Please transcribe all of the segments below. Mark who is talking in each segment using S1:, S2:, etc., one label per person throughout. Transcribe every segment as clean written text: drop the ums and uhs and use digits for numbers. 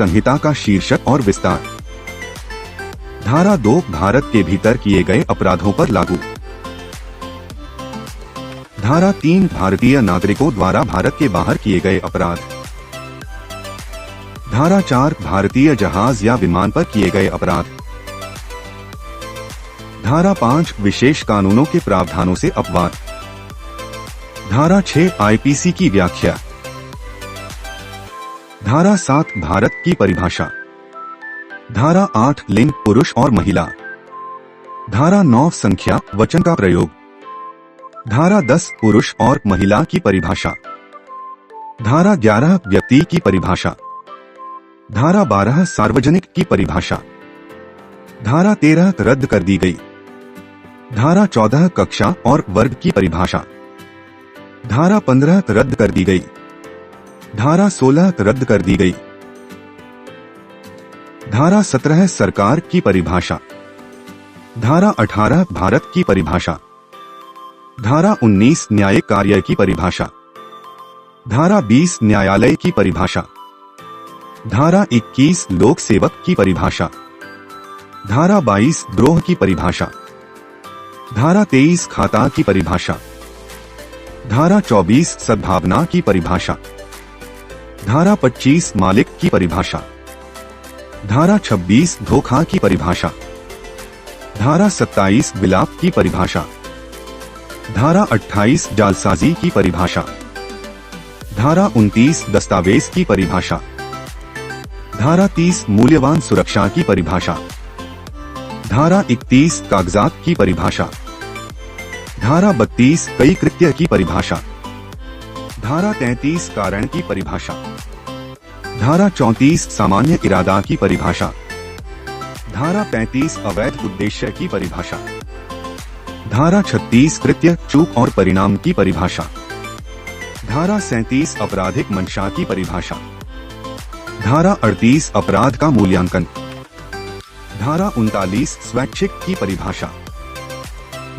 S1: संहिता का शीर्षक और विस्तार। धारा 2 भारत के भीतर किए गए अपराधों पर लागू। धारा 3 भारतीय नागरिकों द्वारा भारत के बाहर किए गए अपराध। धारा 4 भारतीय जहाज या विमान पर किए गए अपराध। धारा 5 विशेष कानूनों के प्रावधानों से अपवाद। धारा 6 आईपीसी की व्याख्या। धारा 7 भारत की परिभाषा। धारा 8 लिंग पुरुष और महिला। धारा 9 संख्या वचन का प्रयोग। धारा 10 पुरुष और महिला की परिभाषा। धारा 11 व्यक्ति की परिभाषा। धारा 12 सार्वजनिक की परिभाषा। धारा 13 रद्द कर दी गई। धारा 14 कक्षा और वर्ग की परिभाषा। धारा 15 रद्द कर दी गई। धारा 16 रद्द कर दी गई। धारा 17 सरकार की परिभाषा। धारा 18 भारत की परिभाषा। धारा 19 न्यायिक कार्य की परिभाषा। धारा 20 न्यायालय की परिभाषा। धारा 21 लोक सेवक की परिभाषा। धारा 22 द्रोह की परिभाषा। धारा 23 खाता की परिभाषा। धारा 24 सद्भावना की परिभाषा। धारा 25 मालिक की परिभाषा। धारा 26 धोखा की परिभाषा। धारा 27 विलाप की परिभाषा। धारा 28 जालसाजी की परिभाषा। धारा 29 दस्तावेज की परिभाषा। धारा 30 मूल्यवान सुरक्षा की परिभाषा। धारा 31 कागजात की परिभाषा। धारा 32 कई कृत्य की परिभाषा। धारा 33 कारण की परिभाषा। धारा 34 सामान्य इरादा की परिभाषा। धारा 35 अवैध उद्देश्य की परिभाषा। धारा 36 कृत्य चूक और परिणाम की परिभाषा। धारा 37 आपराधिक मंशा की परिभाषा। धारा 38 अपराध का मूल्यांकन। धारा 39 स्वैच्छिक की परिभाषा।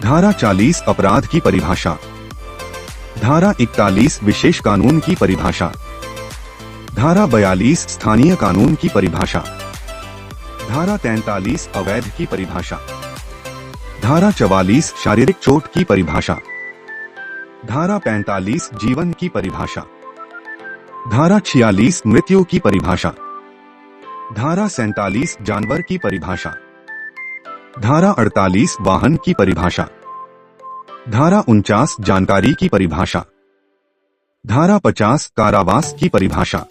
S1: धारा 40 अपराध की परिभाषा। धारा 41 विशेष कानून की परिभाषा। धारा 42 स्थानीय कानून की परिभाषा। धारा 43 अवैध की परिभाषा। धारा 44 शारीरिक चोट की परिभाषा। धारा 45 जीवन की परिभाषा। धारा 46 मृत्यु की परिभाषा। धारा 47 जानवर की परिभाषा। धारा 48 वाहन की परिभाषा। धारा 49 जानकारी की परिभाषा। धारा 50 कारावास की परिभाषा।